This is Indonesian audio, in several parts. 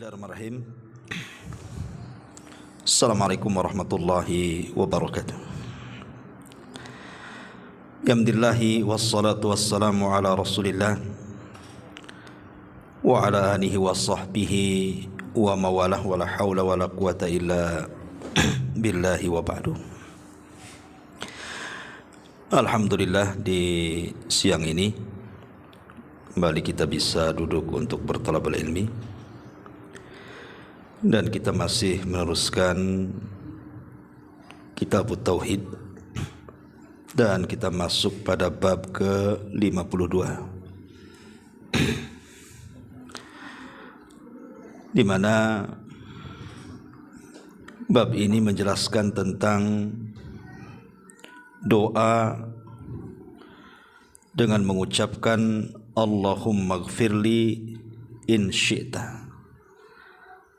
Bismillahirrahmanirrahim. Assalamualaikum warahmatullahi wabarakatuh. Alhamdulillahi wassalatu wassalamu ala Rasulillah wa ala alihi wa sahbihi wa mawalah wa la hawla wa la quwata illa billahi wa ba'du. Alhamdulillah, di siang ini kembali kita bisa duduk untuk bertalabul ilmi, dan kita masih meneruskan kitab Tauhid, dan kita masuk pada bab ke-52, di mana bab ini menjelaskan tentang doa dengan mengucapkan Allahumma gfirli in syi'ta.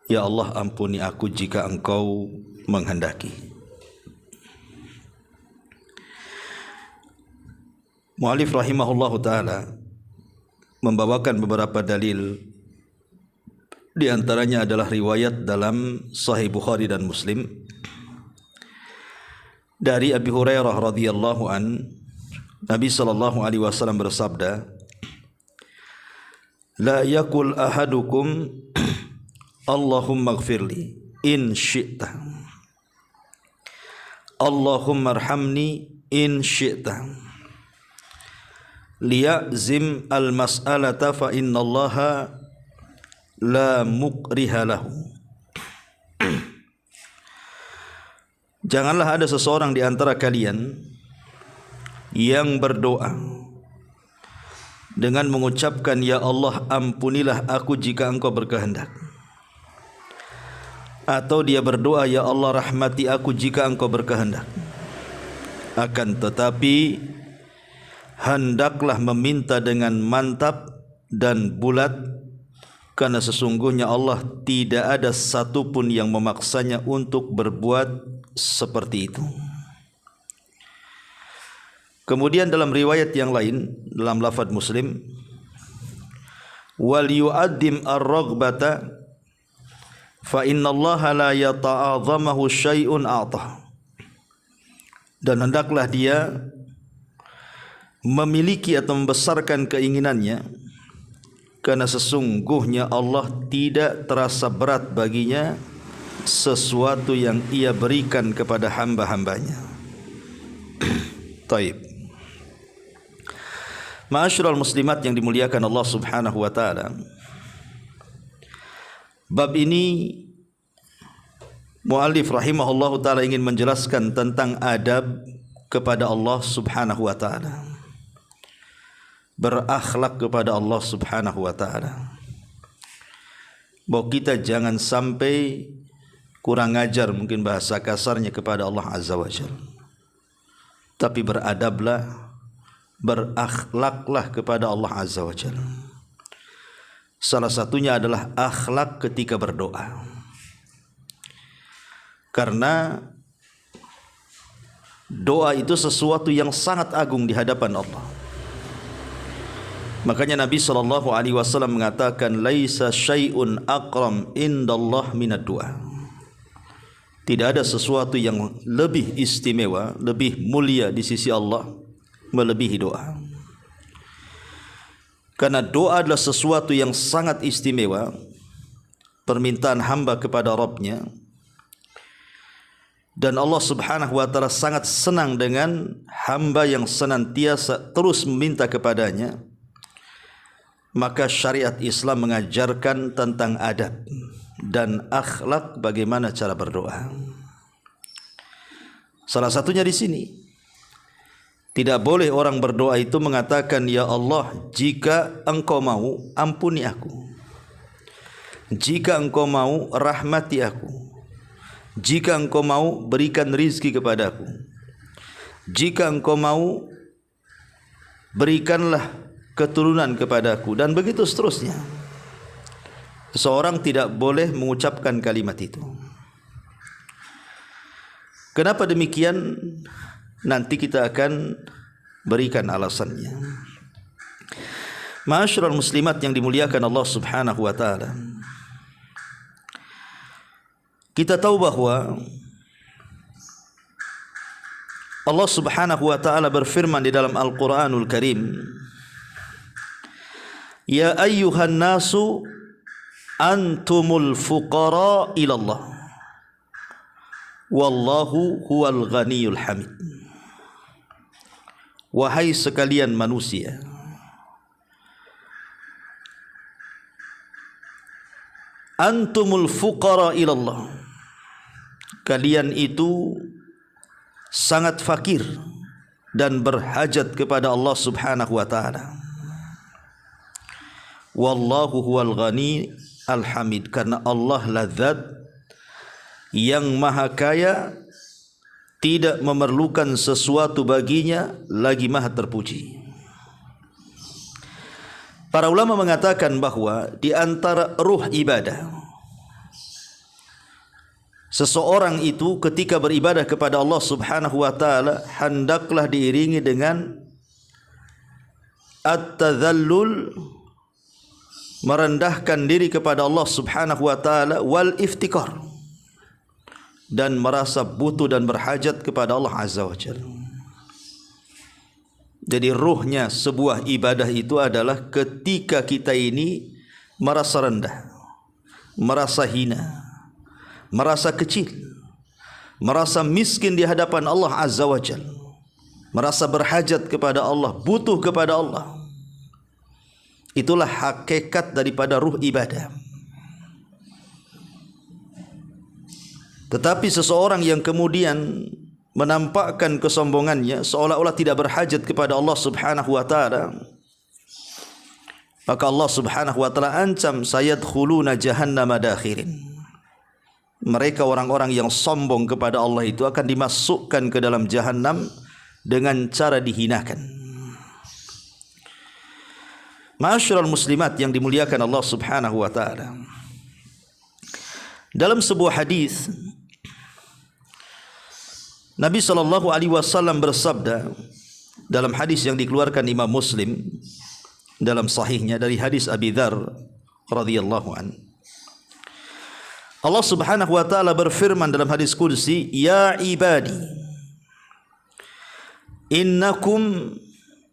Ya Allah, ampuni aku jika Engkau menghendaki. Mu'allif rahimahullahu ta'ala membawakan beberapa dalil. Di antaranya adalah riwayat dalam Sahih Bukhari dan Muslim dari Abi Hurairah radhiyallahu an, Nabi sallallahu alaihi wasallam bersabda, la yakul ahadukum Allahumma gfirli in syi'ta, Allahumma arhamni in syi'ta, liya'zim al-mas'alata fa innallaha la mukriha lahu. Janganlah ada seseorang di antara kalian yang berdoa dengan mengucapkan, ya Allah, ampunilah aku jika Engkau berkehendak, atau dia berdoa, ya Allah, rahmati aku jika Engkau berkehendak. Akan tetapi hendaklah meminta dengan mantap dan bulat, karena sesungguhnya Allah tidak ada satupun yang memaksanya untuk berbuat seperti itu. Kemudian dalam riwayat yang lain, dalam lafaz Muslim, wal yu'addim ar-raghbata fa innallaha la yata'azamahu syai'un a'tah. Dan hendaklah dia memiliki atau membesarkan keinginannya, karena sesungguhnya Allah tidak terasa berat baginya sesuatu yang ia berikan kepada hamba-hambanya. Taib. Ma'asyiral muslimat yang dimuliakan Allah Subhanahu wa taala, bab ini muallif rahimahullahu taala ingin menjelaskan tentang adab kepada Allah Subhanahu wa taala, berakhlak kepada Allah Subhanahu wa taala. Bahwa kita jangan sampai kurang ajar, mungkin bahasa kasarnya, kepada Allah Azza wa Jalla, tapi beradablah, berakhlaklah kepada Allah Azza wa Jalla. Salah satunya adalah akhlak ketika berdoa, karena doa itu sesuatu yang sangat agung di hadapan Allah. Makanya Nabi SAW mengatakan, laisa syai'un aqram indallah minad du'a. Tidak ada sesuatu yang lebih istimewa, lebih mulia di sisi Allah melebihi doa. Karena doa adalah sesuatu yang sangat istimewa, permintaan hamba kepada Rabbnya, dan Allah Subhanahu wa taala sangat senang dengan hamba yang senantiasa terus meminta kepadanya. Maka syariat Islam mengajarkan tentang adab dan akhlak bagaimana cara berdoa. Salah satunya di sini, tidak boleh orang berdoa itu mengatakan, ya Allah, jika Engkau mau, ampuni aku. Jika Engkau mau, rahmati aku. Jika Engkau mau, berikan rizki kepadaku. Jika Engkau mau, berikanlah keturunan kepadaku, dan begitu seterusnya. Seseorang tidak boleh mengucapkan kalimat itu. Kenapa demikian? Nanti kita akan berikan alasannya. Ma'asyiral muslimat yang dimuliakan Allah Subhanahu wa taala, Kita tahu bahwa Allah Subhanahu wa taala berfirman di dalam Al-Qur'anul Karim, Ya ayyuhan nasu antumul fuqara ilallah wallahu huwal ghaniyul hamid. Wahai sekalian manusia, antumul fuqara ilallah, kalian itu sangat fakir dan berhajat kepada Allah Subhanahu wa taala. Wallahu huwal ghani al-hamid, karena Allah lah zat yang maha kaya, tidak memerlukan sesuatu baginya, lagi maha terpuji. Para ulama mengatakan bahwa di antara ruh ibadah seseorang itu ketika beribadah kepada Allah Subhanahu wa taala, hendaklah diiringi dengan at-tadhallul, merendahkan diri kepada Allah Subhanahu wa taala, wal iftikar, dan merasa butuh dan berhajat kepada Allah Azza wa Jalla. Jadi ruhnya sebuah ibadah itu adalah ketika kita ini merasa rendah, merasa hina, merasa kecil, merasa miskin di hadapan Allah Azza wa Jalla, merasa berhajat kepada Allah, butuh kepada Allah. Itulah hakikat daripada ruh ibadah. Tetapi seseorang yang kemudian menampakkan kesombongannya, seolah-olah tidak berhajat kepada Allah Subhanahu wa taala, maka Allah Subhanahu wa taala ancam, sayadkhuluna jahannama dakhirin. Mereka orang-orang yang sombong kepada Allah itu akan dimasukkan ke dalam jahannam dengan cara dihinakan. Ma'asyiral muslimat yang dimuliakan Allah Subhanahu wa taala, dalam sebuah hadis Nabi SAW bersabda dalam hadis yang dikeluarkan Imam Muslim dalam sahihnya dari hadis Abi Dzar radhiyallahu an. Allah Subhanahu wa taala berfirman dalam hadis qudsi, Ya ibadi, innakum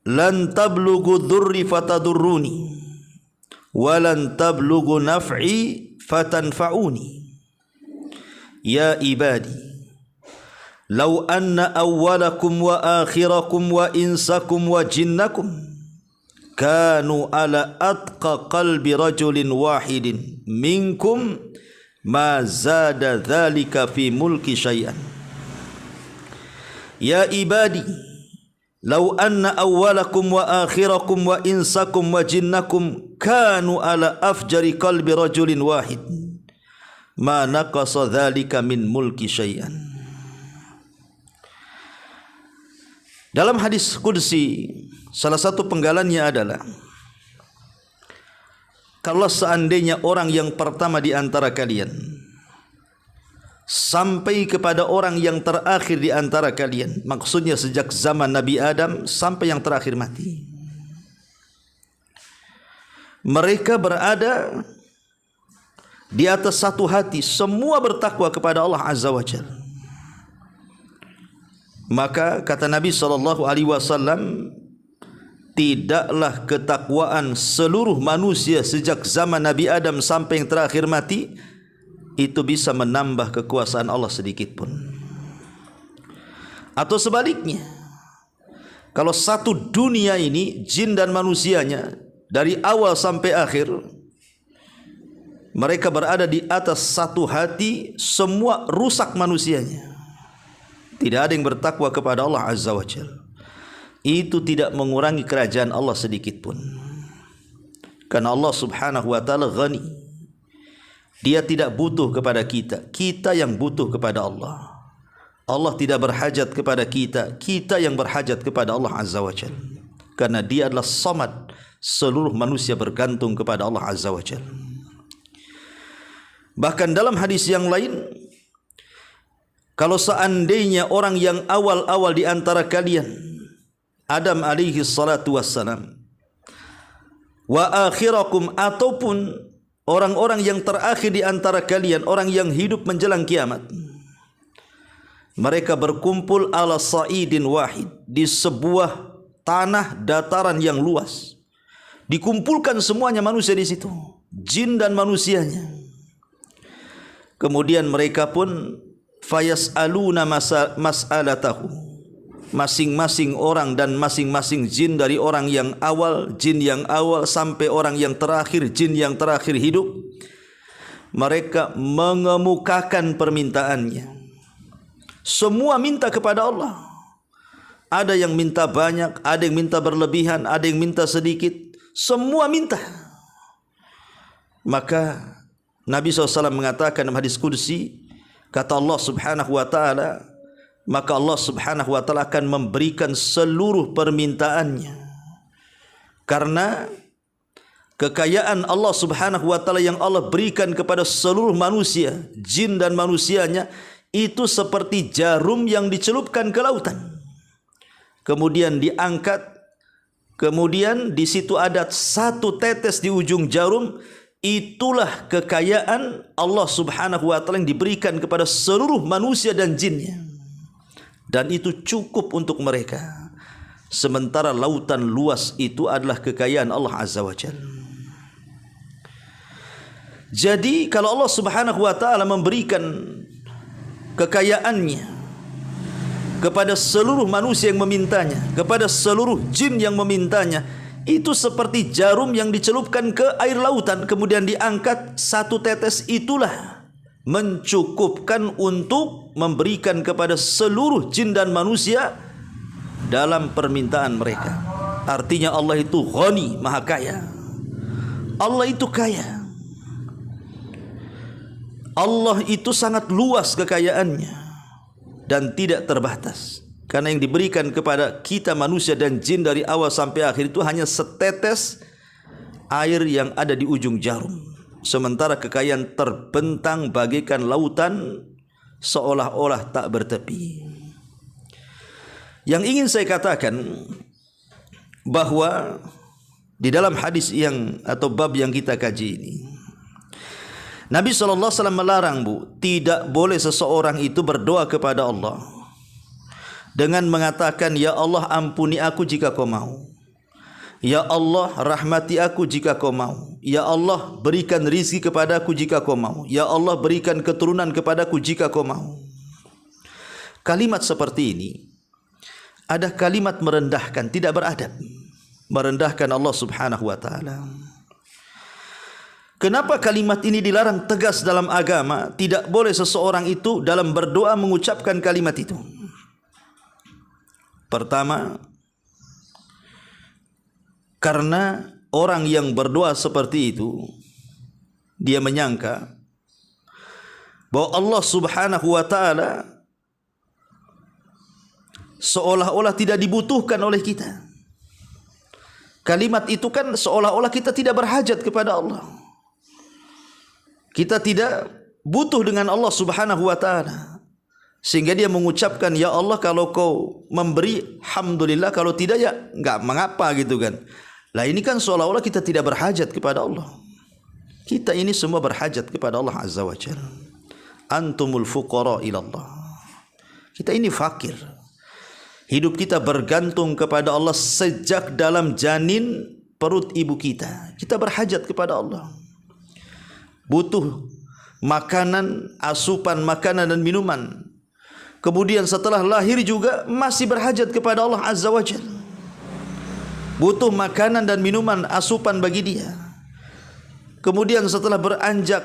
lan tablughu dhurri fatadurruni wa lan tablughu naf'i fatanfa'uni. Ya ibadi, Lau anna awwalakum wa akhirakum wa insakum wa jinnakum kanu ala atqa qalbi rajulin wahidin minkum ma zada dhalika fi mulki syai'an. Ya ibadi, lau anna awwalakum wa akhirakum wa insakum wa jinnakum kanu ala afjari qalbi rajulin wahid ma naqasa dhalika min mulki syai'an. Dalam hadis qudsi, salah satu penggalannya adalah, kalau seandainya orang yang pertama di antara kalian sampai kepada orang yang terakhir di antara kalian, maksudnya sejak zaman Nabi Adam sampai yang terakhir mati, mereka berada di atas satu hati, semua bertakwa kepada Allah Azza wa Jalla, maka kata Nabi SAW, tidaklah ketakwaan seluruh manusia sejak zaman Nabi Adam sampai yang terakhir mati itu bisa menambah kekuasaan Allah sedikit pun. Atau sebaliknya, kalau satu dunia ini, jin dan manusianya, dari awal sampai akhir mereka berada di atas satu hati, semua rusak manusianya, tidak ada yang bertakwa kepada Allah Azza wa Jalla, itu tidak mengurangi kerajaan Allah sedikit pun. Karena Allah Subhanahu wa taala ghani, Dia tidak butuh kepada kita, kita yang butuh kepada Allah. Allah tidak berhajat kepada kita, kita yang berhajat kepada Allah Azza wa Jalla. Karena Dia adalah Samad, seluruh manusia bergantung kepada Allah Azza wa Jalla. Bahkan dalam hadis yang lain, kalau seandainya orang yang awal-awal di antara kalian, Adam alaihi salatu wassalam, wa akhirakum, ataupun orang-orang yang terakhir di antara kalian, orang yang hidup menjelang kiamat. Mereka berkumpul ala sa'idin wahid, di sebuah tanah dataran yang luas. Dikumpulkan semuanya manusia di situ, jin dan manusianya. Kemudian mereka pun fayas'aluna mas'alatahu. Masing-masing orang dan masing-masing jin, dari orang yang awal, jin yang awal sampai orang yang terakhir, jin yang terakhir hidup, mereka mengemukakan permintaannya. Semua minta kepada Allah. Ada yang minta banyak, ada yang minta berlebihan, ada yang minta sedikit. Semua minta. Maka Nabi SAW mengatakan dalam hadis qudsi, kata Allah Subhanahu wa ta'ala, maka Allah Subhanahu wa ta'ala akan memberikan seluruh permintaannya. Karena kekayaan Allah Subhanahu wa ta'ala yang Allah berikan kepada seluruh manusia, jin dan manusianya, itu seperti jarum yang dicelupkan ke lautan. Kemudian diangkat, kemudian di situ ada satu tetes di ujung jarum. Itulah kekayaan Allah Subhanahu wa ta'ala yang diberikan kepada seluruh manusia dan jinnya. Dan itu cukup untuk mereka. Sementara lautan luas itu adalah kekayaan Allah Azza wa Jalla. Jadi kalau Allah Subhanahu wa ta'ala memberikan kekayaannya kepada seluruh manusia yang memintanya, kepada seluruh jin yang memintanya, itu seperti jarum yang dicelupkan ke air lautan, kemudian diangkat satu tetes, itulah mencukupkan untuk memberikan kepada seluruh jin dan manusia dalam permintaan mereka. Artinya Allah itu ghani, maha kaya. Allah itu kaya. Allah itu sangat luas kekayaannya dan tidak terbatas. Karena yang diberikan kepada kita manusia dan jin dari awal sampai akhir itu hanya setetes air yang ada di ujung jarum. Sementara kekayaan terbentang bagaikan lautan, seolah-olah tak bertepi. Yang ingin saya katakan bahwa di dalam hadis yang atau bab yang kita kaji ini, Nabi SAW melarang, tidak boleh seseorang itu berdoa kepada Allah dengan mengatakan, ya Allah ampuni aku jika kau mau. Ya Allah rahmati aku jika kau mau. Ya Allah berikan rizki kepadaku jika kau mau. Ya Allah berikan keturunan kepadaku jika kau mau. Kalimat seperti ini ada kalimat merendahkan, tidak beradab, merendahkan Allah Subhanahu wa ta'ala. Kenapa kalimat ini dilarang tegas dalam agama? Tidak boleh seseorang itu dalam berdoa mengucapkan kalimat itu. Pertama, karena orang yang berdoa seperti itu, dia menyangka bahwa Allah Subhanahu wa ta'ala seolah-olah tidak dibutuhkan oleh kita. Kalimat itu kan seolah-olah kita tidak berhajat kepada Allah. Kita tidak butuh dengan Allah Subhanahu wa ta'ala. Sehingga dia mengucapkan, ya Allah kalau kau memberi, alhamdulillah, kalau tidak ya enggak mengapa gitu kan. Lah ini kan seolah-olah kita tidak berhajat kepada Allah. Kita ini semua berhajat kepada Allah Azza wa Jalla. Antumul fuqara ilallah. Kita ini fakir. Hidup kita bergantung kepada Allah sejak dalam janin perut ibu kita. Kita berhajat kepada Allah. Butuh makanan, asupan makanan dan minuman. Kemudian setelah lahir juga masih berhajat kepada Allah Azza wa Jalla. Butuh makanan dan minuman, asupan bagi dia. Kemudian setelah beranjak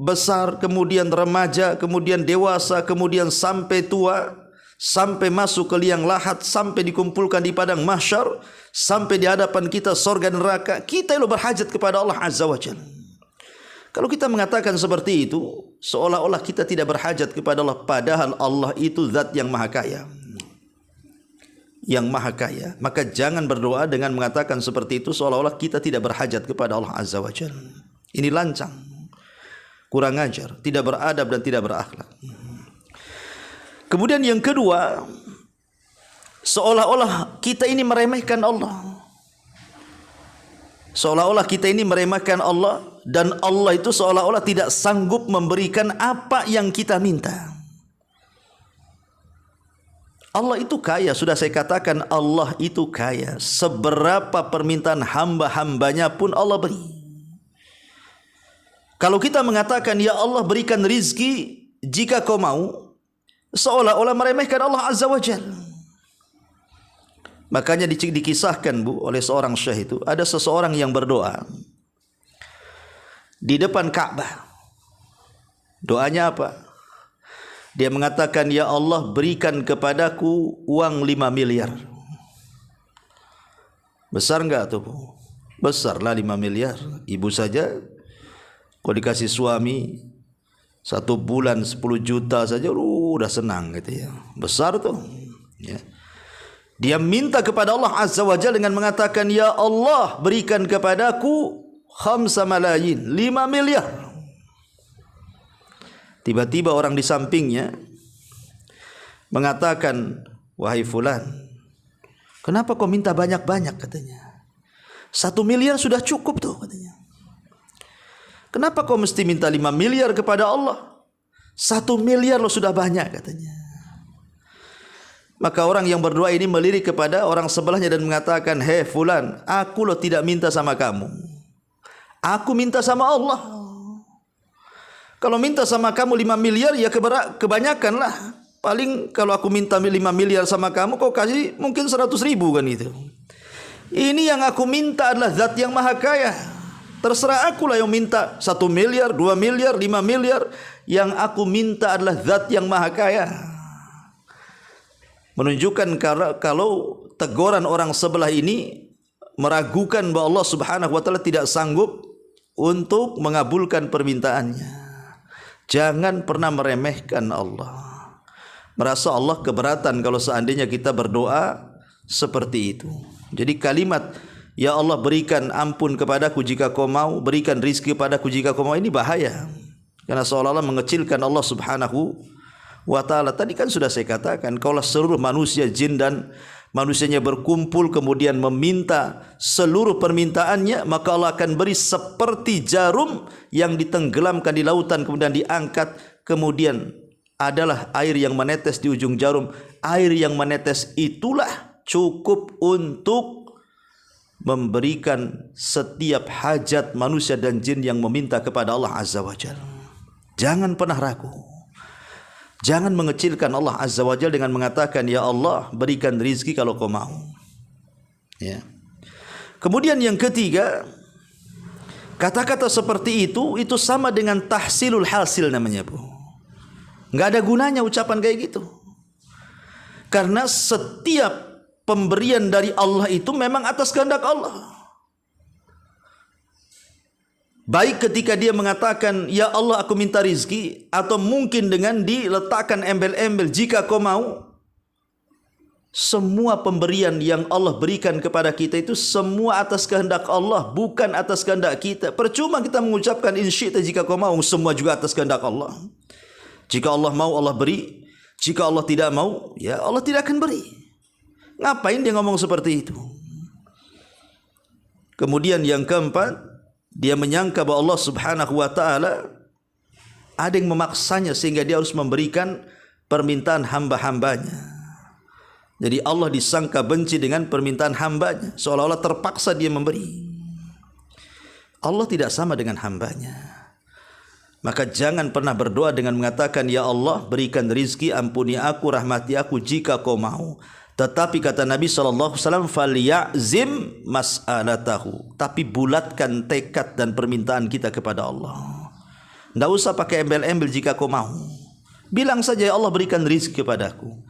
besar, kemudian remaja, kemudian dewasa, kemudian sampai tua, sampai masuk ke liang lahat, sampai dikumpulkan di padang mahsyar, sampai di hadapan kita surga dan neraka, kita itu berhajat kepada Allah Azza wa Jalla. Kalau kita mengatakan seperti itu, seolah-olah kita tidak berhajat kepada Allah, padahal Allah itu zat yang maha kaya. Yang maha kaya. Maka jangan berdoa dengan mengatakan seperti itu seolah-olah kita tidak berhajat kepada Allah Azza wa Jalla. Ini lancang, kurang ajar, tidak beradab dan tidak berakhlak. Kemudian yang kedua, seolah-olah kita ini meremehkan Allah. Seolah-olah kita ini meremehkan Allah dan Allah itu seolah-olah tidak sanggup memberikan apa yang kita minta. Allah itu kaya, sudah saya katakan Allah itu kaya. Seberapa permintaan hamba-hambanya pun Allah beri. Kalau kita mengatakan ya Allah berikan rizki jika kau mau, seolah-olah meremehkan Allah Azza wa Jalla. Makanya dikisahkan oleh seorang syekh itu, ada seseorang yang berdoa di depan Ka'bah. Doanya apa? Dia mengatakan, ya Allah berikan kepadaku uang 5 miliar. Besar enggak tuh? Besarlah 5 miliar. Ibu saja kalau dikasih suami 1 bulan 10 juta saja udah senang gitu ya. Besar tuh ya. Dia minta kepada Allah Azza wa Jalla dengan mengatakan, ya Allah berikan kepadaku 5 malayin, 5 miliar. Tiba-tiba orang di sampingnya mengatakan, wahai fulan, kenapa kau minta banyak-banyak katanya? 1 miliar sudah cukup tuh katanya. Kenapa kau mesti minta 5 miliar kepada Allah? 1 miliar lo sudah banyak katanya. Maka orang yang berdoa ini melirik kepada orang sebelahnya dan mengatakan, hei fulan, aku lo tidak minta sama kamu, aku minta sama Allah. Kalau minta sama kamu 5 miliar ya kebanyakan lah. Paling kalau aku minta 5 miliar sama kamu, kau kasih mungkin 100 ribu kan itu. Ini yang aku minta adalah zat yang maha kaya. Terserah aku lah yang minta 1 miliar, 2 miliar, 5 miliar. Yang aku minta adalah zat yang maha kaya. Menunjukkan kalau teguran orang sebelah ini meragukan bahwa Allah Subhanahu wa taala tidak sanggup untuk mengabulkan permintaannya. Jangan pernah meremehkan Allah. Merasa Allah keberatan kalau seandainya kita berdoa seperti itu. Jadi kalimat ya Allah berikan ampun kepadaku jika kau mau, berikan rizki kepadaku jika kau mau, ini bahaya. Karena seolah-olah mengecilkan Allah Subhanahu wa ta'ala. Tadi kan sudah saya katakan, kalau seluruh manusia, jin dan manusianya berkumpul kemudian meminta seluruh permintaannya, maka Allah akan beri seperti jarum yang ditenggelamkan di lautan kemudian diangkat, kemudian adalah air yang menetes di ujung jarum. Air yang menetes itulah cukup untuk memberikan setiap hajat manusia dan jin yang meminta kepada Allah Azza wa Jalla. Jangan pernah ragu. Jangan mengecilkan Allah Azza wa Jalla dengan mengatakan, ya Allah berikan rizki kalau kau mau. Ya. Kemudian yang ketiga, kata-kata seperti itu sama dengan tahsilul hasil namanya, Bu. Enggak ada gunanya ucapan kayak gitu. Karena setiap pemberian dari Allah itu memang atas kehendak Allah. Baik ketika dia mengatakan, ya Allah aku minta rizki, atau mungkin dengan diletakkan embel-embel jika kau mau. Semua pemberian yang Allah berikan kepada kita itu semua atas kehendak Allah, bukan atas kehendak kita. Percuma kita mengucapkan insyita jika kau mau, semua juga atas kehendak Allah. Jika Allah mau Allah beri, jika Allah tidak mau ya Allah tidak akan beri. Ngapain dia ngomong seperti itu? Kemudian yang keempat, dia menyangka bahwa Allah Subhanahu wa ta'ala ada yang memaksanya sehingga dia harus memberikan permintaan hamba-hambanya. Jadi Allah disangka benci dengan permintaan hambanya, seolah-olah terpaksa dia memberi. Allah tidak sama dengan hambanya. Maka jangan pernah berdoa dengan mengatakan, ya Allah berikan rizki, ampuni aku, rahmati aku jika kau mau. Tetapi kata Nabi SAW, falyazim mas'alatahu. Tapi bulatkan tekad dan permintaan kita kepada Allah. Tidak usah pakai embel-embel jika kau mau. Bilang saja, ya Allah berikan rizki kepadaku.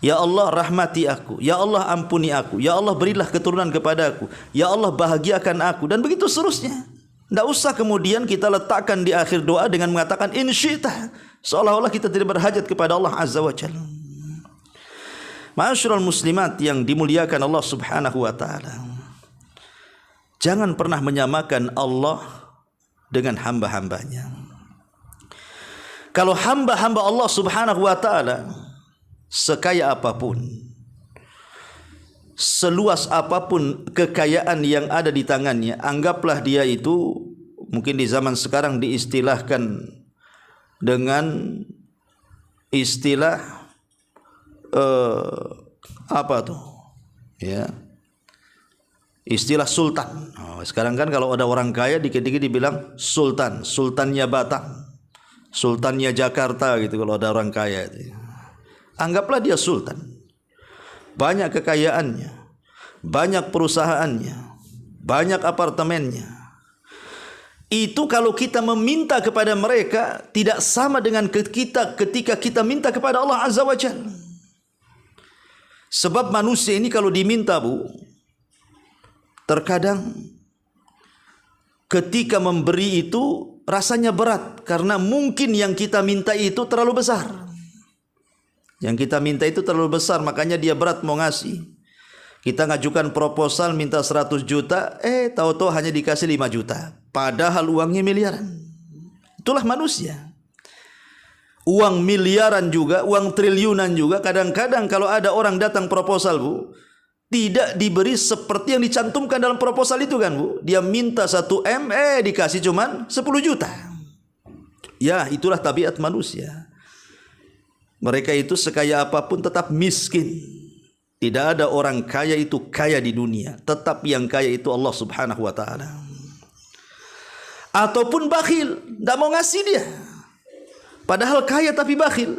Ya Allah rahmati aku. Ya Allah ampuni aku. Ya Allah berilah keturunan kepadaku. Ya Allah bahagiakan aku. Dan begitu seterusnya. Tidak usah kemudian kita letakkan di akhir doa dengan mengatakan insyita. Seolah-olah kita tidak berhajat kepada Allah Azza wa Jalla. Ma'asyiral muslimat yang dimuliakan Allah Subhanahu wa ta'ala, jangan pernah menyamakan Allah dengan hamba-hambanya. Kalau hamba-hamba Allah Subhanahu wa ta'ala sekaya apapun, seluas apapun kekayaan yang ada di tangannya, anggaplah dia itu mungkin di zaman sekarang diistilahkan dengan istilah apa tuh? Ya. Istilah sultan. Sekarang kan kalau ada orang kaya dikit-dikit dibilang sultan, sultannya Batam, sultannya Jakarta gitu kalau ada orang kaya itu. Anggaplah dia sultan. Banyak kekayaannya, banyak perusahaannya, banyak apartemennya. Itu kalau kita meminta kepada mereka tidak sama dengan kita ketika kita minta kepada Allah Azza wa Jalla. Sebab manusia ini kalau diminta, Bu, terkadang ketika memberi itu rasanya berat karena mungkin yang kita minta itu terlalu besar. Yang kita minta itu terlalu besar, makanya dia berat mau ngasih. Kita ngajukan proposal minta 100 juta, tahu-tahu hanya dikasih 5 juta. Padahal uangnya miliaran. Itulah manusia. Uang miliaran juga, uang triliunan juga. Kadang-kadang kalau ada orang datang proposal, Bu, tidak diberi seperti yang dicantumkan dalam proposal itu kan, Bu. Dia minta 1 M, dikasih cuman 10 juta. Ya, itulah tabiat manusia. Mereka itu sekaya apapun tetap miskin. Tidak ada orang kaya itu kaya di dunia. Tetap yang kaya itu Allah Subhanahu wa ta'ala. Ataupun bakhil, tidak mau ngasih dia. Padahal kaya tapi bakhil.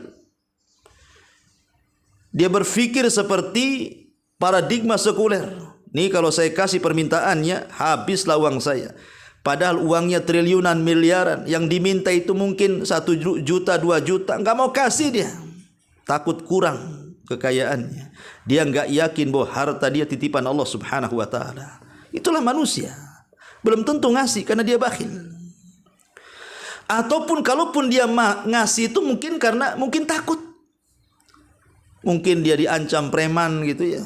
Dia berpikir seperti paradigma sekuler. Nih kalau saya kasih permintaannya, habislah uang saya. Padahal uangnya triliunan, miliaran. Yang diminta itu mungkin 1 juta, 2 juta. Enggak mau kasih dia. Takut kurang kekayaannya. Dia enggak yakin bahwa harta dia titipan Allah Subhanahu wa ta'ala. Itulah manusia. Belum tentu ngasih karena dia bakhil. Ataupun kalaupun dia ngasih itu mungkin karena mungkin takut. Mungkin dia diancam preman gitu ya.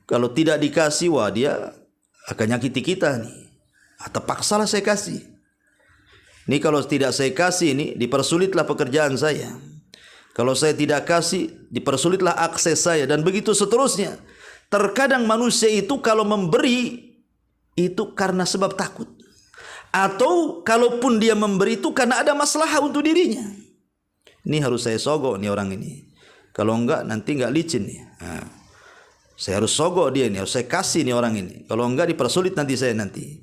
Kalau tidak dikasih, wah dia akan nyakiti kita nih. Atau paksalah saya kasih. Ini kalau tidak saya kasih ini dipersulitlah pekerjaan saya. Kalau saya tidak kasih dipersulitlah akses saya dan begitu seterusnya. Terkadang manusia itu kalau memberi itu karena sebab takut. Atau kalaupun dia memberi itu karena ada masalah untuk dirinya. Ini harus saya sogok nih orang ini. Kalau enggak nanti enggak licin nih. Nah, saya harus sogok dia ini, harus saya kasih nih orang ini. Kalau enggak dipersulit nanti saya nanti.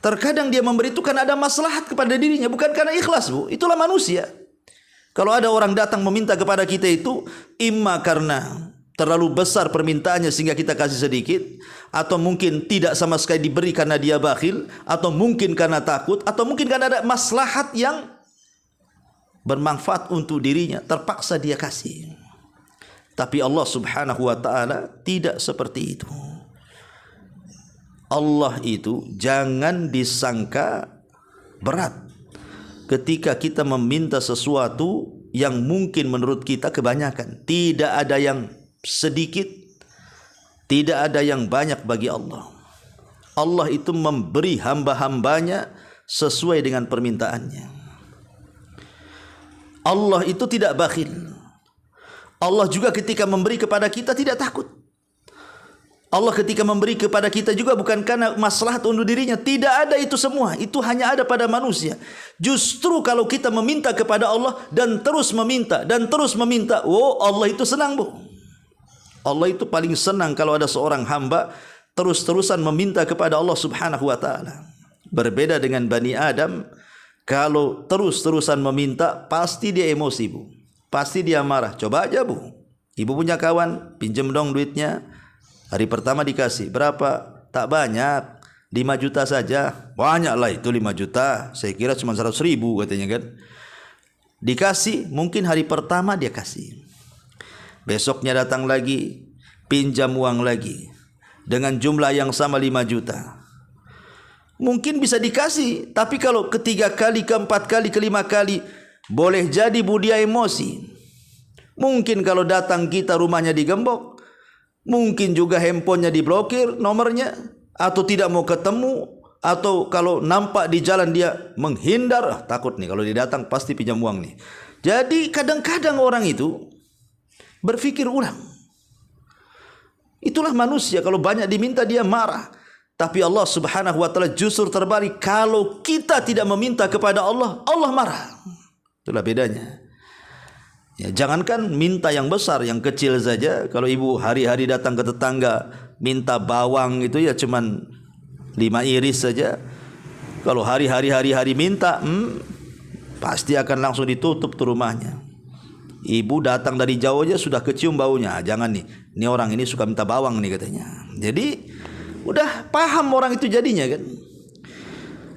Terkadang dia memberi itu karena ada maslahat kepada dirinya, bukan karena ikhlas, Bu. Itulah manusia. Kalau ada orang datang meminta kepada kita itu, imma karena terlalu besar permintaannya sehingga kita kasih sedikit, atau mungkin tidak sama sekali diberi karena dia bakhil, atau mungkin karena takut, atau mungkin karena ada maslahat yang bermanfaat untuk dirinya, terpaksa dia kasih. Tapi Allah Subhanahu wa ta'ala tidak seperti itu. Allah itu jangan disangka berat ketika kita meminta sesuatu yang mungkin menurut kita kebanyakan. Tidak ada yang sedikit, tidak ada yang banyak bagi Allah. Allah itu memberi hamba-hambanya sesuai dengan permintaannya. Allah itu tidak bakhil. Allah juga ketika memberi kepada kita tidak takut. Allah ketika memberi kepada kita juga bukan karena maslahat untuk dirinya. Tidak ada itu semua. Itu hanya ada pada manusia. Justru kalau kita meminta kepada Allah dan terus meminta dan terus meminta, oh Allah itu senang, Bu. Allah itu paling senang kalau ada seorang hamba terus-terusan meminta kepada Allah Subhanahu wa ta'ala. Berbeda dengan Bani Adam, kalau terus-terusan meminta pasti dia emosi, Bu. Pasti dia marah. Coba aja, Bu. Ibu punya kawan, pinjam dong duitnya. Hari pertama dikasih. Berapa? Tak banyak. 5 juta saja. Banyak lah itu 5 juta. Saya kira cuma 100 ribu katanya kan. Dikasih. Mungkin hari pertama dia kasih. Besoknya datang lagi. Pinjam uang lagi. Dengan jumlah yang sama 5 juta. Mungkin bisa dikasih. Tapi kalau ketiga kali, keempat kali, kelima kali, boleh jadi dia emosi. Mungkin kalau datang kita rumahnya digembok, mungkin juga handphonenya diblokir nomornya, atau tidak mau ketemu, atau kalau nampak di jalan dia menghindar, takut nih kalau dia datang pasti pinjam uang nih. Jadi kadang-kadang orang itu berpikir ulang. Itulah manusia, kalau banyak diminta dia marah. Tapi Allah Subhanahu wa taala justru terbalik, kalau kita tidak meminta kepada Allah, Allah marah. Itulah bedanya. Ya, jangankan minta yang besar, yang kecil saja. Kalau ibu hari-hari datang ke tetangga minta bawang itu ya cuman 5 iris saja. Kalau hari-hari minta, pasti akan langsung ditutup tuh rumahnya. Ibu datang dari jauh aja sudah kecium baunya. Jangan nih, ini orang ini suka minta bawang nih katanya. Jadi udah paham orang itu jadinya kan.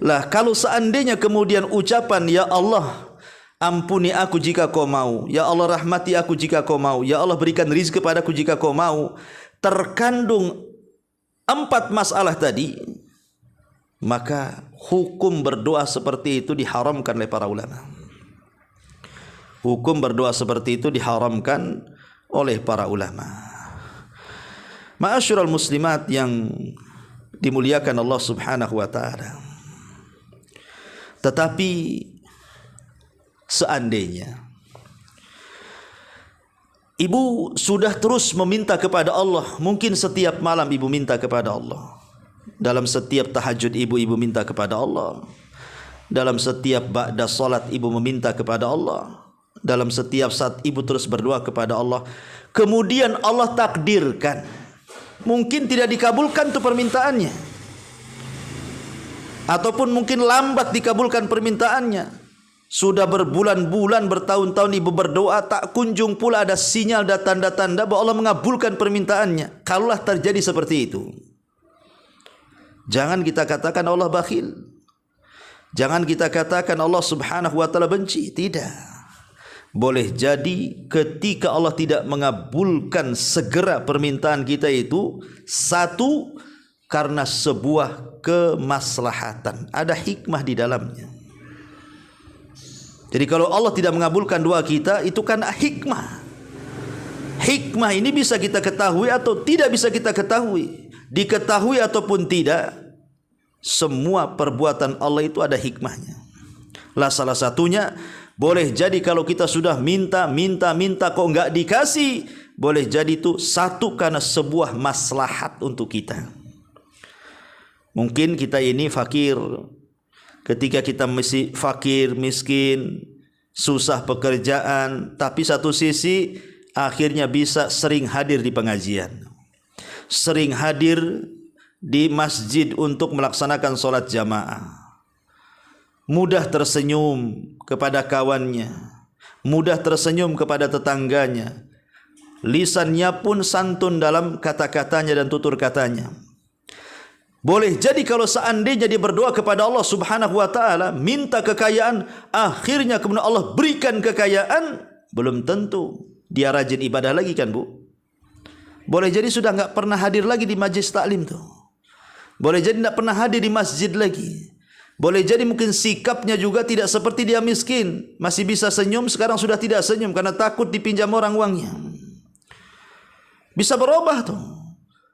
Lah kalau seandainya kemudian ucapan ya Allah ampuni aku jika kau mau, ya Allah rahmati aku jika kau mau, ya Allah berikan rizki kepadaku jika kau mau, terkandung 4 masalah tadi, maka hukum berdoa seperti itu diharamkan oleh para ulama. Hukum berdoa seperti itu diharamkan oleh para ulama. Ma'asyiral muslimat yang dimuliakan Allah Subhanahu wa taala. Tetapi seandainya ibu sudah terus meminta kepada Allah, mungkin setiap malam ibu minta kepada Allah, dalam setiap tahajud ibu minta kepada Allah, dalam setiap ba'da salat ibu meminta kepada Allah, dalam setiap saat ibu terus berdoa kepada Allah, kemudian Allah takdirkan mungkin tidak dikabulkan tuh permintaannya, ataupun mungkin lambat dikabulkan permintaannya. Sudah berbulan-bulan, bertahun-tahun ibu berdoa, tak kunjung pula ada sinyal dan tanda-tanda bahwa Allah mengabulkan permintaannya. Kalaulah terjadi seperti itu, jangan kita katakan Allah bakhil, jangan kita katakan Allah Subhanahu wa taala benci. Tidak. Boleh jadi ketika Allah tidak mengabulkan segera permintaan kita itu, satu, karena sebuah kemaslahatan, ada hikmah di dalamnya. Jadi kalau Allah tidak mengabulkan doa kita, itu kan hikmah. Hikmah ini bisa kita ketahui atau tidak bisa kita ketahui. Diketahui ataupun tidak, semua perbuatan Allah itu ada hikmahnya. Lah salah satunya, boleh jadi kalau kita sudah minta kok enggak dikasih, boleh jadi itu satu karena sebuah maslahat untuk kita. Mungkin kita ini fakir. Ketika kita masih fakir, miskin, susah pekerjaan, tapi satu sisi akhirnya bisa sering hadir di pengajian, sering hadir di masjid untuk melaksanakan sholat jamaah, mudah tersenyum kepada kawannya, mudah tersenyum kepada tetangganya, lisannya pun santun dalam kata-katanya dan tutur katanya. Boleh jadi kalau seandainya dia berdoa kepada Allah Subhanahu wa taala, minta kekayaan, akhirnya kemudian Allah berikan kekayaan, belum tentu dia rajin ibadah lagi kan Bu. Boleh jadi sudah enggak pernah hadir lagi di majlis taklim tuh. Boleh jadi enggak pernah hadir di masjid lagi. Boleh jadi mungkin sikapnya juga tidak seperti dia miskin, masih bisa senyum, sekarang sudah tidak senyum karena takut dipinjam orang uangnya. Bisa berubah tuh.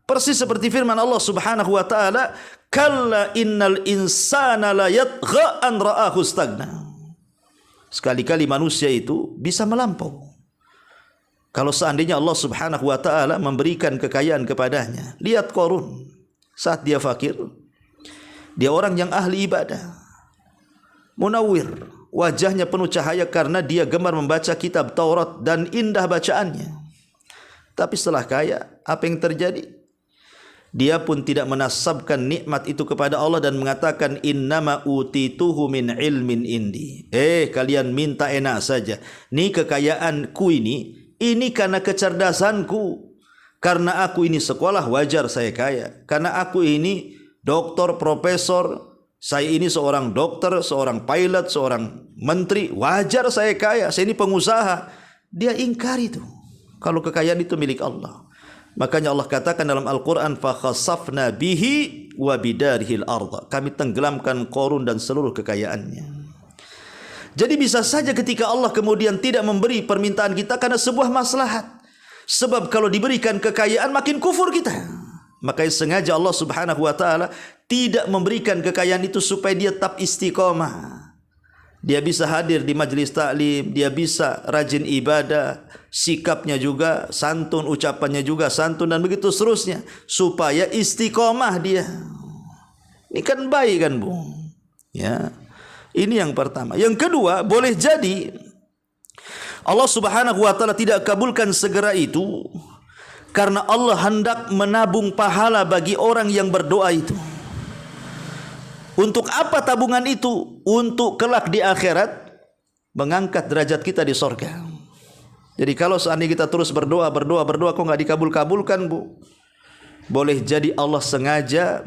Persis seperti firman Allah Subhanahu wa taala, "Kalla innal insana la yatgha an ra'ahu stagna." Sekali-kali manusia itu bisa melampau. Kalau seandainya Allah Subhanahu wa taala memberikan kekayaan kepadanya. Lihat Qarun, saat dia fakir, dia orang yang ahli ibadah, munawwir, wajahnya penuh cahaya karena dia gemar membaca kitab Taurat dan indah bacaannya. Tapi setelah kaya, apa yang terjadi? Dia pun tidak menasabkan nikmat itu kepada Allah dan mengatakan innama utituhu min ilmin indi. Kalian minta enak saja. Ini kekayaanku ini karena kecerdasanku. Karena aku ini sekolah wajar saya kaya. Karena aku ini doktor, profesor, saya ini seorang dokter, seorang pilot, seorang menteri, wajar saya kaya. Saya ini pengusaha. Dia ingkari itu kalau kekayaan itu milik Allah. Makanya Allah katakan dalam Al-Quran, فَخَسَفْنَا بِهِ وَبِدَارِهِ الْأَرْضَ. Kami tenggelamkan Qarun dan seluruh kekayaannya. Jadi bisa saja ketika Allah kemudian tidak memberi permintaan kita karena sebuah maslahat. Sebab kalau diberikan kekayaan makin kufur kita. Makanya sengaja Allah Subhanahu wa taala tidak memberikan kekayaan itu supaya dia tetap istiqomah. Dia bisa hadir di majlis taklim, dia bisa rajin ibadah, sikapnya juga santun, ucapannya juga santun dan begitu seterusnya supaya istiqomah dia. Ini kan baik kan Bu? Ya. Ini yang pertama. Yang kedua, boleh jadi Allah Subhanahu wa taala tidak kabulkan segera itu karena Allah hendak menabung pahala bagi orang yang berdoa itu. Untuk apa tabungan itu? Untuk kelak di akhirat mengangkat derajat kita di surga. Jadi kalau seandainya kita terus berdoa kok nggak dikabulkan Bu, boleh jadi Allah sengaja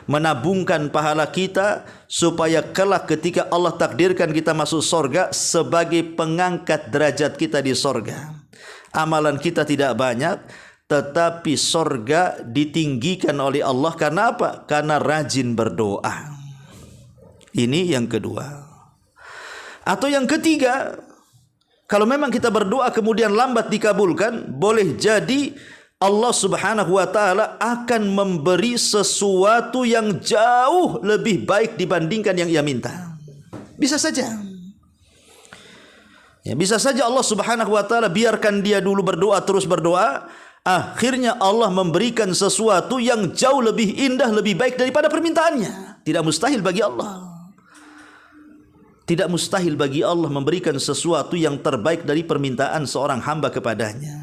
menabungkan pahala kita supaya kelak ketika Allah takdirkan kita masuk surga sebagai pengangkat derajat kita di surga. Amalan kita tidak banyak, tetapi surga ditinggikan oleh Allah karena apa? Karena rajin berdoa. Ini yang kedua. Atau yang ketiga, kalau memang kita berdoa kemudian lambat dikabulkan, boleh jadi Allah Subhanahu wa taala akan memberi sesuatu yang jauh lebih baik dibandingkan yang ia minta. Bisa saja. Ya, bisa saja Allah Subhanahu wa taala biarkan dia dulu berdoa, terus berdoa, akhirnya Allah memberikan sesuatu yang jauh lebih indah, lebih baik daripada permintaannya. Tidak mustahil bagi Allah. Tidak mustahil bagi Allah memberikan sesuatu yang terbaik dari permintaan seorang hamba kepadanya.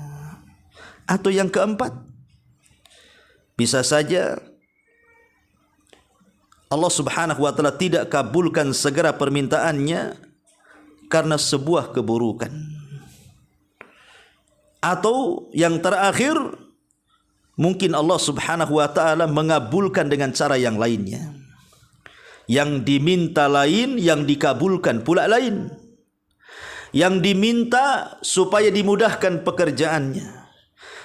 Atau yang keempat, bisa saja Allah Subhanahu wa taala tidak kabulkan segera permintaannya karena sebuah keburukan. Atau yang terakhir, mungkin Allah Subhanahu wa taala mengabulkan dengan cara yang lainnya. Yang diminta lain, yang dikabulkan pula lain. Yang diminta supaya dimudahkan pekerjaannya,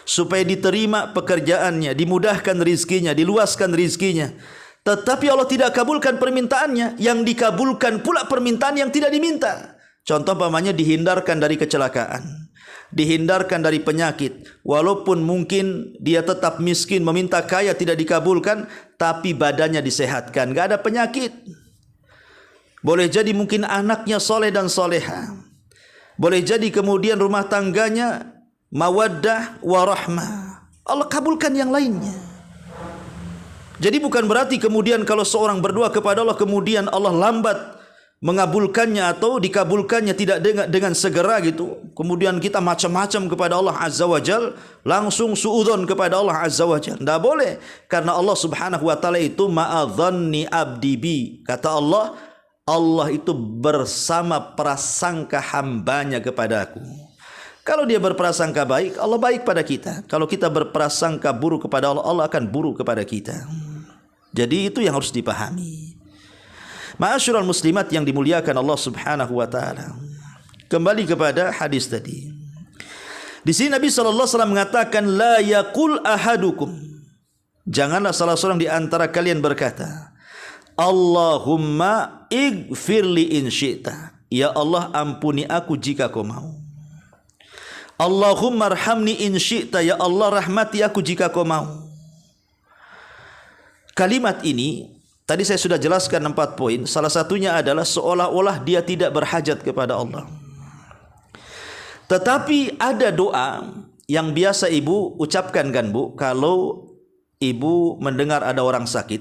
supaya diterima pekerjaannya, dimudahkan rizkinya, diluaskan rizkinya. Tetapi Allah tidak kabulkan permintaannya, yang dikabulkan pula permintaan yang tidak diminta. Contoh umpamanya dihindarkan dari kecelakaan, dihindarkan dari penyakit. Walaupun mungkin dia tetap miskin, meminta kaya tidak dikabulkan, tapi badannya disehatkan, gak ada penyakit. Boleh jadi mungkin anaknya soleh dan soleha. Boleh jadi kemudian rumah tangganya mawaddah warahmah. Allah kabulkan yang lainnya. Jadi bukan berarti kemudian kalau seorang berdoa kepada Allah kemudian Allah lambat mengabulkannya atau dikabulkannya tidak dengan segera gitu. Kemudian kita macam-macam kepada Allah Azza wa Jal, langsung suudzon kepada Allah Azza wa Jal. Tidak boleh, karena Allah Subhanahu wa taala itu ma'adhanni abdi bi. Kata Allah, Allah itu bersama prasangka hambanya kepadaku. Kalau dia berprasangka baik, Allah baik pada kita. Kalau kita berprasangka buruk kepada Allah, Allah akan buruk kepada kita. Jadi itu yang harus dipahami. Ma'asyiral muslimat yang dimuliakan Allah Subhanahu wa taala. Kembali kepada hadis tadi. Di sini Nabi sallallahu alaihi wasallam mengatakan la yaqul ahadukum. Janganlah salah seorang di antara kalian berkata, Allahumma ighfirli in syi'ta. Ya Allah, ampuni aku jika kau mau. Allahumma arhamni in syi'ta. Ya Allah, rahmati aku jika kau mau. Kalimat ini tadi saya sudah jelaskan 4 poin. Salah satunya adalah seolah-olah dia tidak berhajat kepada Allah. Tetapi ada doa yang biasa ibu ucapkan kan Bu, kalau ibu mendengar ada orang sakit.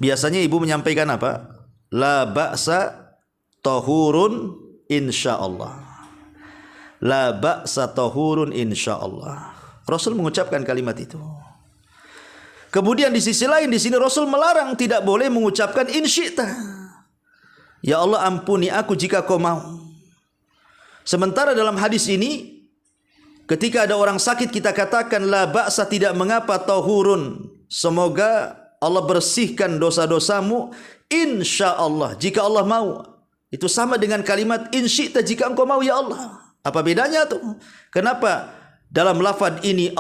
Biasanya ibu menyampaikan apa? La ba'sa tahurun insyaallah. La ba'sa tahurun insyaallah. Rasul mengucapkan kalimat itu. Kemudian di sisi lain di sini Rasul melarang tidak boleh mengucapkan in syi'ta. Ya Allah, ampuni aku jika kau mau. Sementara dalam hadis ini ketika ada orang sakit kita katakan la ba'sa, tidak mengapa, tahurun, semoga Allah bersihkan dosa-dosamu, insyaallah, jika Allah mau. Itu sama dengan kalimat in syi'ta, jika engkau mau ya Allah. Apa bedanya tuh? Kenapa dalam lafaz ini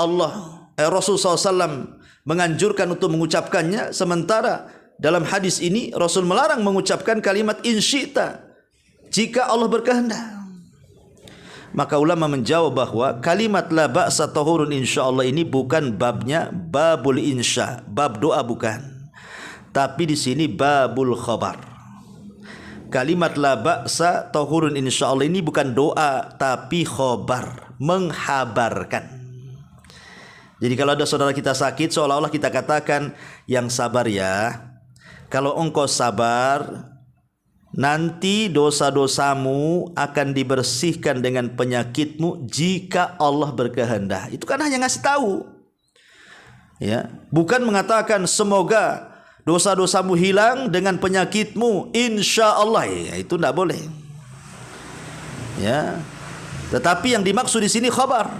Rasul SAW menganjurkan untuk mengucapkannya, sementara dalam hadis ini Rasul melarang mengucapkan kalimat in syi'ta, jika Allah berkehendak? Maka ulama menjawab bahwa kalimat la ba'sa tahurun insyaallah ini bukan babnya babul insya, bab doa bukan. Tapi di sini babul khabar. Kalimat la ba'sa tahurun insyaallah ini bukan doa tapi khabar, menghabarkan. Jadi kalau ada saudara kita sakit, seolah-olah kita katakan, yang sabar ya. Kalau engkau sabar, nanti dosa-dosamu akan dibersihkan dengan penyakitmu jika Allah berkehendak. Itu kan hanya ngasih tahu. Ya, bukan mengatakan semoga dosa-dosamu hilang dengan penyakitmu, insya Allah. Ya, itu tidak boleh. Ya, tetapi yang dimaksud di sini khabar.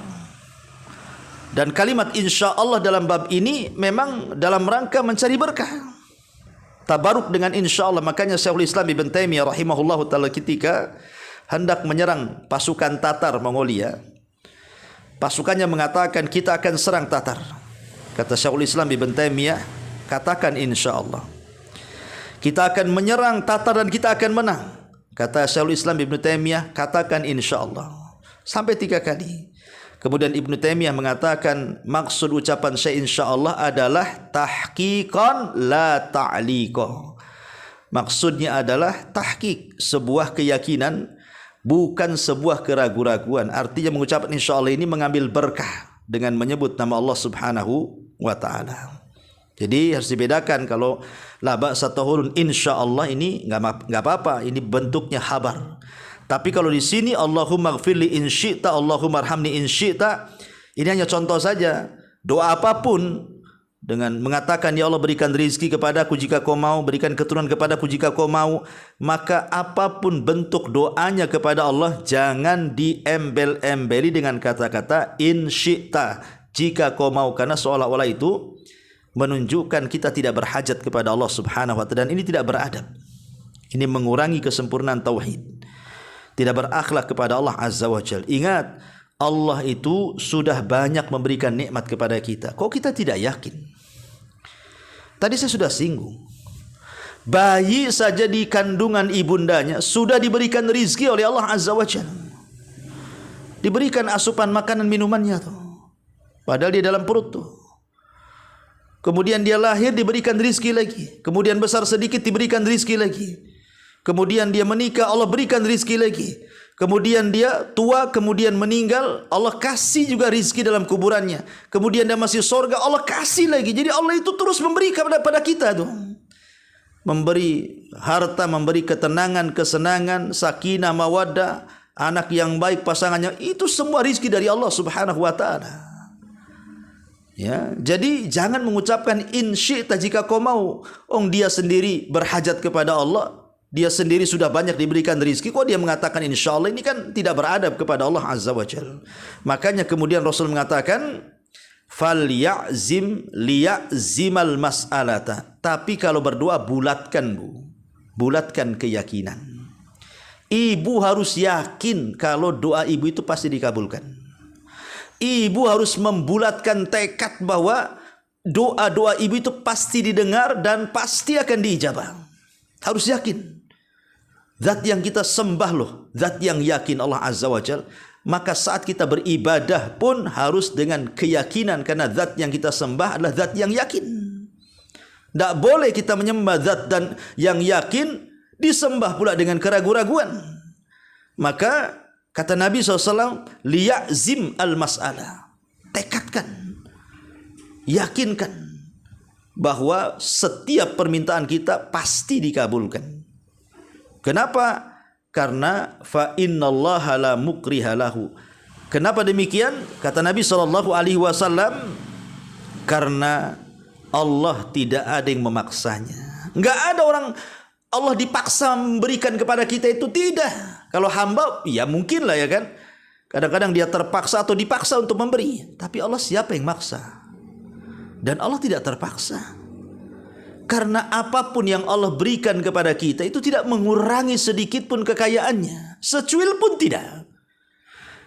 Dan kalimat insya Allah dalam bab ini memang dalam rangka mencari berkah. Tabaruk dengan insya Allah. Makanya Syekhul Islam Ibn Taimiyah rahimahullah ta'ala ketika hendak menyerang pasukan Tatar Mongolia, pasukannya mengatakan kita akan serang Tatar. Kata Syekhul Islam Ibn Taimiyah, katakan insya Allah. Kita akan menyerang Tatar dan kita akan menang. Kata Syekhul Islam Ibn Taimiyah, katakan insya Allah. Sampai 3 kali. Kemudian Ibn Taimiyah mengatakan maksud ucapan saya insya Allah adalah tahqiqan la ta'liqah. Maksudnya adalah tahqiq, sebuah keyakinan, bukan sebuah keraguan-raguan. Artinya mengucapkan insya Allah ini mengambil berkah dengan menyebut nama Allah Subhanahu wa ta'ala. Jadi harus dibedakan. Kalau la ba'sa tahurun insya Allah ini enggak apa-apa, ini bentuknya khabar. Tapi kalau di sini Allahumma gfirli in syi'ta, Allahumma arhamni in syi'ta, ini hanya contoh saja. Doa apapun dengan mengatakan ya Allah berikan rezeki kepadaku jika kau mau, berikan keturunan kepadaku jika kau mau, maka apapun bentuk doanya kepada Allah jangan diembel-embeli dengan kata-kata in syi'ta, jika kau mau, karena seolah-olah itu menunjukkan kita tidak berhajat kepada Allah Subhanahu wa ta'ala, dan ini tidak beradab. Ini mengurangi kesempurnaan tauhid. Tidak berakhlak kepada Allah Azza wa Jalla. Ingat, Allah itu sudah banyak memberikan nikmat kepada kita. Kok kita tidak yakin? Tadi saya sudah singgung. Bayi saja di kandungan ibundanya sudah diberikan rizki oleh Allah Azza wa Jalla. Diberikan asupan makanan minumannya tuh. Padahal dia dalam perut tuh. Kemudian dia lahir diberikan rizki lagi. Kemudian besar sedikit diberikan rizki lagi. Kemudian dia menikah, Allah berikan rizki lagi. Kemudian dia tua, kemudian meninggal, Allah kasih juga rizki dalam kuburannya. Kemudian dia masih surga, Allah kasih lagi. Jadi Allah itu terus memberi kepada kita tuh. Memberi harta, memberi ketenangan, kesenangan, sakinah, mawaddah, anak yang baik, pasangannya, itu semua rizki dari Allah Subhanahu wa ta'ala. Ya, jadi jangan mengucapkan in syi'ta jika kau mau. Dia sendiri berhajat kepada Allah. Dia sendiri sudah banyak diberikan rezeki, kok dia mengatakan insya Allah? Ini kan tidak beradab kepada Allah Azza wa Jalla. Makanya kemudian Rasul mengatakan falyazim liya'zimal mas'alata. Tapi kalau berdoa bulatkan, bulatkan keyakinan. Ibu harus yakin kalau doa ibu itu pasti dikabulkan. Ibu harus membulatkan tekad bahwa doa-doa ibu itu pasti didengar dan pasti akan diijabah. Harus yakin. Zat yang kita sembah loh, zat yang yakin Allah Azza wa Jalla. Maka saat kita beribadah pun harus dengan keyakinan, karena zat yang kita sembah adalah zat yang yakin. Tidak boleh kita menyembah zat dan yang yakin disembah pula dengan keraguan-raguan. Maka kata Nabi SAW, liya'zim al-mas'alah. Tekadkan, yakinkan bahwa setiap permintaan kita pasti dikabulkan. Kenapa? Karena fa innallaha la mukriha lahu. Kenapa demikian? Kata Nabi SAW, karena Allah tidak ada yang memaksanya. Enggak ada orang Allah dipaksa memberikan kepada kita itu, tidak. Kalau hamba ya mungkin lah ya kan. Kadang-kadang dia terpaksa atau dipaksa untuk memberi. Tapi Allah siapa yang maksa? Dan Allah tidak terpaksa. Karena apapun yang Allah berikan kepada kita itu tidak mengurangi sedikit pun kekayaannya. Secuil pun tidak.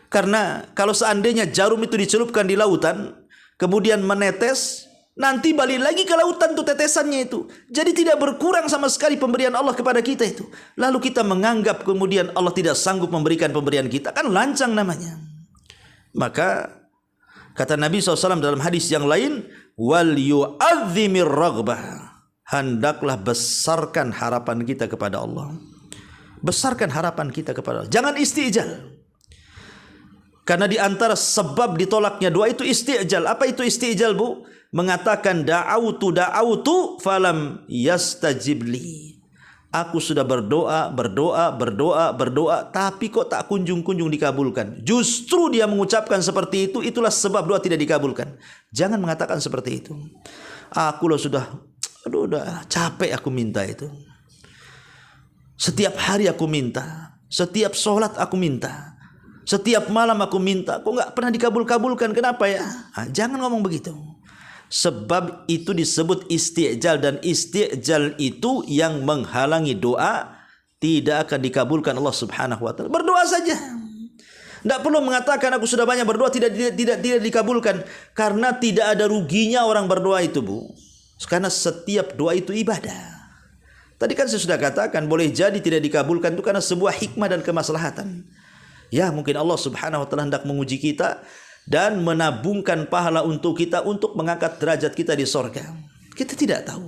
Karena kalau seandainya jarum itu dicelupkan di lautan, kemudian menetes, nanti balik lagi ke lautan tuh tetesannya itu. Jadi tidak berkurang sama sekali pemberian Allah kepada kita itu. Lalu kita menganggap kemudian Allah tidak sanggup memberikan pemberian kita. Kan lancang namanya. Maka kata Nabi SAW dalam hadis yang lain, wal yu'adzimir raghbah. Hendaklah besarkan harapan kita kepada Allah. Besarkan harapan kita kepada Allah. Jangan istijal. Karena di antara sebab ditolaknya doa itu isti'jal. Apa itu isti'jal, Bu? Mengatakan da'autu falam yastajibli. Aku sudah berdoa, tapi kok tak kunjung-kunjung dikabulkan. Justru dia mengucapkan seperti itu, itulah sebab doa tidak dikabulkan. Jangan mengatakan seperti itu. Aku loh sudah capek aku minta itu. Setiap hari aku minta, setiap sholat aku minta, setiap malam aku minta, kok nggak pernah dikabul-kabulkan, kenapa ya? Jangan ngomong begitu. Sebab itu disebut isti'jal, dan isti'jal itu yang menghalangi doa, tidak akan dikabulkan Allah Subhanahu wa taala. Berdoa saja. Tidak perlu mengatakan aku sudah banyak berdoa tidak dikabulkan, karena tidak ada ruginya orang berdoa itu, Bu. Karena setiap doa itu ibadah. Tadi kan saya sudah katakan, boleh jadi tidak dikabulkan itu karena sebuah hikmah dan kemaslahatan. Ya, mungkin Allah Subhanahu wa taala hendak menguji kita dan menabungkan pahala untuk kita untuk mengangkat derajat kita di sorga. Kita tidak tahu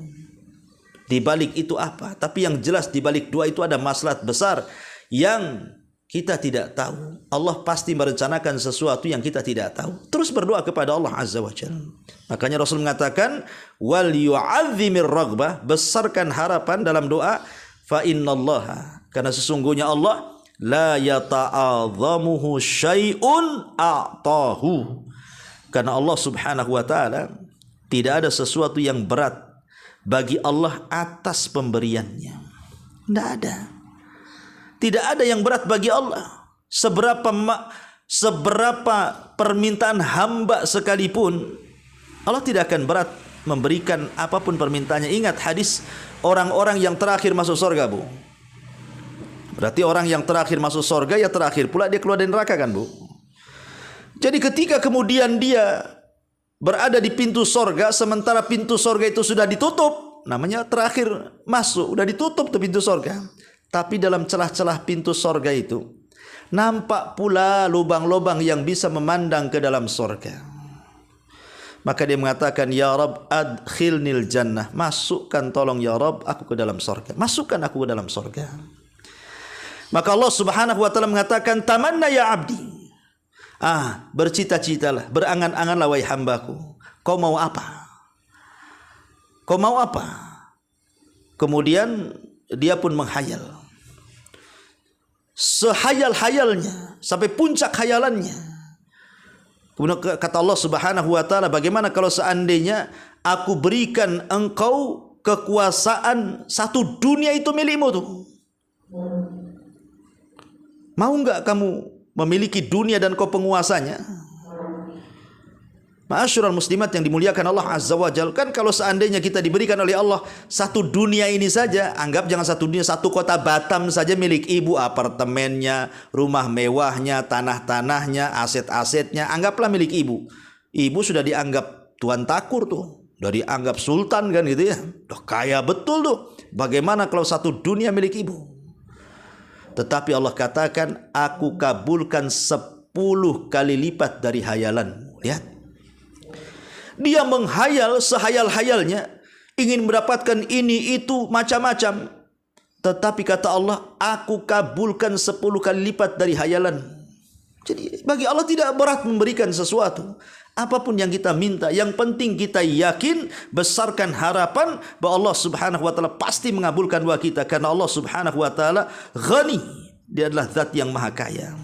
di balik itu apa, tapi yang jelas di balik doa itu ada maslahat besar yang kita tidak tahu. Allah pasti merencanakan sesuatu yang kita tidak tahu. Terus berdoa kepada Allah Azza wa Jalla. Makanya Rasul mengatakan, wal yu'azzimir raghbah, besarkan harapan dalam doa, fa innallaha, karena sesungguhnya Allah la yata'adzamuhu syai'un a'tahu. Karena Allah Subhanahu wa taala tidak ada sesuatu yang berat bagi Allah atas pemberiannya. Tidak ada. Tidak ada yang berat bagi Allah. Seberapa permintaan hamba sekalipun, Allah tidak akan berat memberikan apapun permintaannya. Ingat hadis orang-orang yang terakhir masuk surga, Bu. Berarti orang yang terakhir masuk surga, ya terakhir pula dia keluar dari neraka, kan, Bu? Jadi ketika kemudian dia berada di pintu surga, sementara pintu surga itu sudah ditutup, namanya terakhir masuk, sudah ditutup tuh pintu surga. Tapi dalam celah-celah pintu sorga itu nampak pula lubang-lubang yang bisa memandang ke dalam sorga. Maka dia mengatakan, ya Rabb adkhilnil jannah, masukkan tolong ya Rabb aku ke dalam sorga, masukkan aku ke dalam sorga. Maka Allah Subhanahu wa taala mengatakan, tamanna ya abdi, bercita-citalah, berangan-anganlah wahai hambaku, kau mau apa? Kau mau apa? Kemudian dia pun menghayal sehayal-hayalnya sampai puncak hayalannya. Kemudian kata Allah Subhanahu wa taala, bagaimana kalau seandainya aku berikan engkau kekuasaan satu dunia itu milikmu tuh? Mau enggak kamu memiliki dunia dan kau penguasanya? Ma'asyiral muslimat yang dimuliakan Allah Azza wa Jalla, kan kalau seandainya kita diberikan oleh Allah satu dunia ini saja, anggap jangan satu dunia, satu kota Batam saja milik ibu, apartemennya, rumah mewahnya, tanah-tanahnya, aset-asetnya, anggaplah milik ibu. Ibu sudah dianggap tuan takur tuh, sudah dianggap sultan kan gitu ya, udah kaya betul tuh. Bagaimana kalau satu dunia milik ibu? Tetapi Allah katakan, aku kabulkan 10 kali lipat dari hayalanmu. Lihat, dia menghayal sehayal-hayalnya, ingin mendapatkan ini itu macam-macam. Tetapi kata Allah, aku kabulkan 10 kali lipat dari hayalan. Jadi bagi Allah tidak berat memberikan sesuatu. Apapun yang kita minta, yang penting kita yakin, besarkan harapan bahwa Allah Subhanahu wa taala pasti mengabulkan doa kita, karena Allah Subhanahu wa taala Ghani. Dia adalah zat yang maha kaya.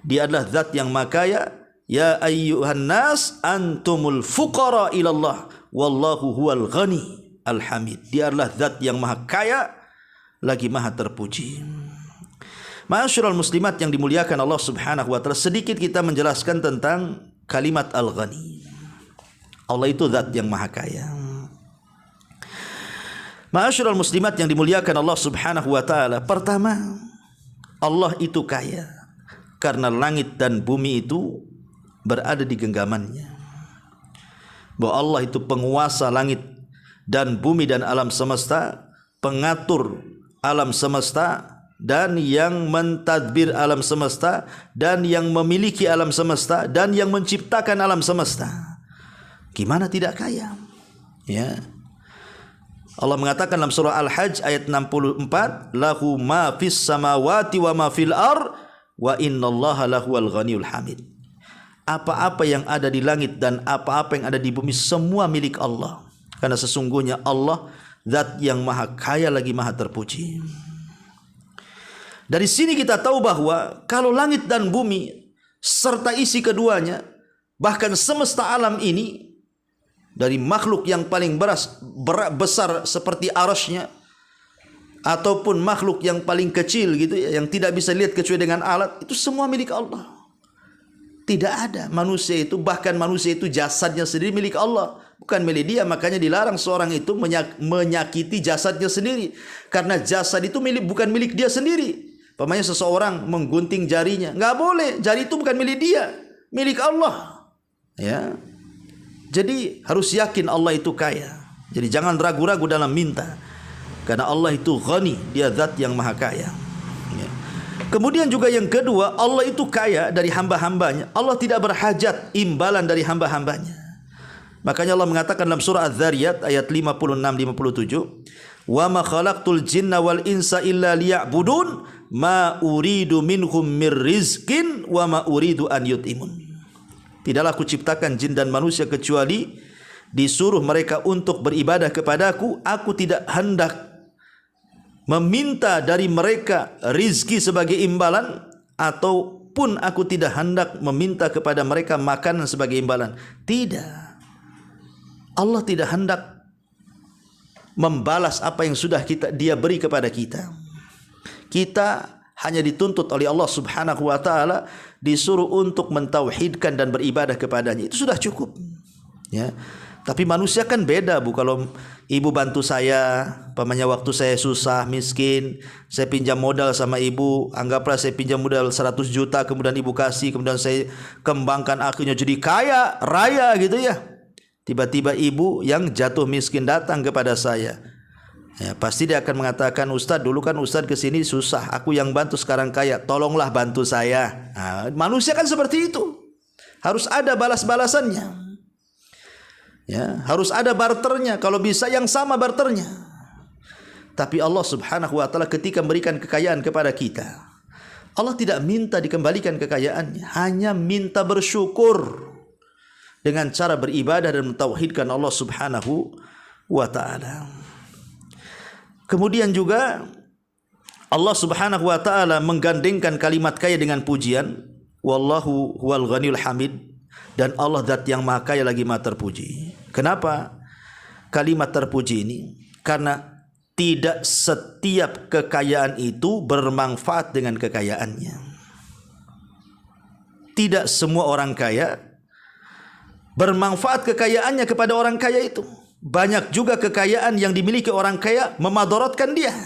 Dia adalah zat yang maha kaya. Ya ayyuhan nas antumul fuqara ilallah wallahu huwal ghani alhamid. Dia adalah zat yang maha kaya lagi maha terpuji. Ma'asyiral muslimat yang dimuliakan Allah Subhanahu wa taala, sedikit kita menjelaskan tentang kalimat al-ghani. Allah itu zat yang maha kaya. Ma'asyiral muslimat yang dimuliakan Allah Subhanahu wa taala, pertama, Allah itu kaya karena langit dan bumi itu berada di genggamannya. Bahwa Allah itu penguasa langit dan bumi dan alam semesta, pengatur alam semesta, dan yang mentadbir alam semesta, dan yang memiliki alam semesta, dan yang menciptakan alam semesta. Gimana tidak kaya? Ya. Allah mengatakan dalam surah Al-Hajj ayat 64, lahu ma fis samawati wa ma fil ar wa innallaha lahuwal ghaniyul hamid. Apa-apa yang ada di langit dan apa-apa yang ada di bumi semua milik Allah. Karena sesungguhnya Allah zat yang maha kaya lagi maha terpuji. Dari sini kita tahu bahwa kalau langit dan bumi serta isi keduanya, bahkan semesta alam ini, dari makhluk yang paling besar seperti arasy-Nya, ataupun makhluk yang paling kecil gitu ya, yang tidak bisa lihat kecuali dengan alat, itu semua milik Allah. Tidak ada manusia itu, bahkan manusia itu jasadnya sendiri milik Allah, bukan milik dia. Makanya dilarang seorang itu menyakiti jasadnya sendiri, karena jasad itu bukan milik dia sendiri. Pamannya seseorang menggunting jarinya, nggak boleh, jari itu bukan milik dia, milik Allah. Ya, jadi harus yakin Allah itu kaya. Jadi jangan ragu-ragu dalam minta, karena Allah itu ghani, dia zat yang maha kaya. Ya. Kemudian juga yang kedua, Allah itu kaya dari hamba-hambanya. Allah tidak berhajat imbalan dari hamba-hambanya. Makanya Allah mengatakan dalam surah Az-Zariyat ayat 56-57, wa ma khalaqtul jinna wal insa illa liya'budun ma uridu minhum mir rizqin wa ma uridu an yut'imun. Tidaklah aku ciptakan jin dan manusia kecuali disuruh mereka untuk beribadah kepadaku. Aku tidak hendak meminta dari mereka rizki sebagai imbalan, ataupun aku tidak hendak meminta kepada mereka makanan sebagai imbalan. Tidak. Allah tidak hendak membalas apa yang sudah dia beri kepada kita. Kita hanya dituntut oleh Allah Subhanahu wa taala disuruh untuk mentauhidkan dan beribadah kepadanya. Itu sudah cukup. Ya. Tapi manusia kan beda, Bu. Kalau ibu bantu saya, pamannya waktu saya susah, miskin, saya pinjam modal sama ibu, anggaplah saya pinjam modal 100 juta, kemudian ibu kasih, kemudian saya kembangkan akhirnya jadi kaya raya gitu ya. Tiba-tiba ibu yang jatuh miskin datang kepada saya. Ya, pasti dia akan mengatakan, Ustadz dulu kan Ustadz kesini susah, aku yang bantu sekarang kaya, tolonglah bantu saya. Nah, manusia kan seperti itu. Harus ada balas-balasannya. Ya, harus ada barternya, kalau bisa yang sama barternya. Tapi Allah Subhanahu wa taala ketika memberikan kekayaan kepada kita, Allah tidak minta dikembalikan kekayaannya, hanya minta bersyukur dengan cara beribadah dan mentauhidkan Allah Subhanahu wa taala. Kemudian juga Allah Subhanahu wa taala menggandengkan kalimat kaya dengan pujian, wallahu huwal ghaniyul hamid, dan Allah zat yang maha kaya lagi maha terpuji. Kenapa kalimat terpuji ini? Karena tidak setiap kekayaan itu bermanfaat dengan kekayaannya. Tidak semua orang kaya bermanfaat kekayaannya kepada orang kaya itu. Banyak juga kekayaan yang dimiliki orang kaya memadaratkan dia.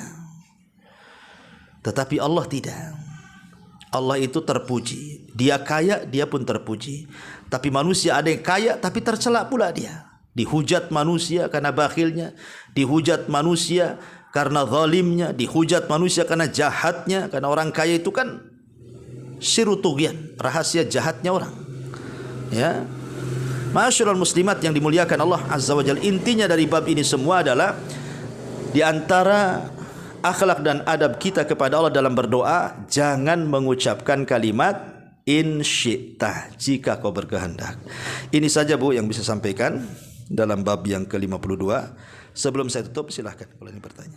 Tetapi Allah tidak. Allah itu terpuji. Dia kaya, dia pun terpuji. Tapi manusia ada yang kaya tapi tercela pula dia. Dihujat manusia karena bakhilnya, dihujat manusia karena zalimnya, dihujat manusia karena jahatnya. Karena orang kaya itu kan sirutugyan, rahasia jahatnya orang. Ya. Ma'asyiral muslimat yang dimuliakan Allah Azza wa Jalla, intinya dari bab ini semua adalah di antara akhlak dan adab kita kepada Allah dalam berdoa, jangan mengucapkan kalimat in syi'ta, jika kau berkehendak. Ini saja Bu yang bisa sampaikan dalam bab yang ke-52. Sebelum saya tutup, silahkan kalau ini bertanya.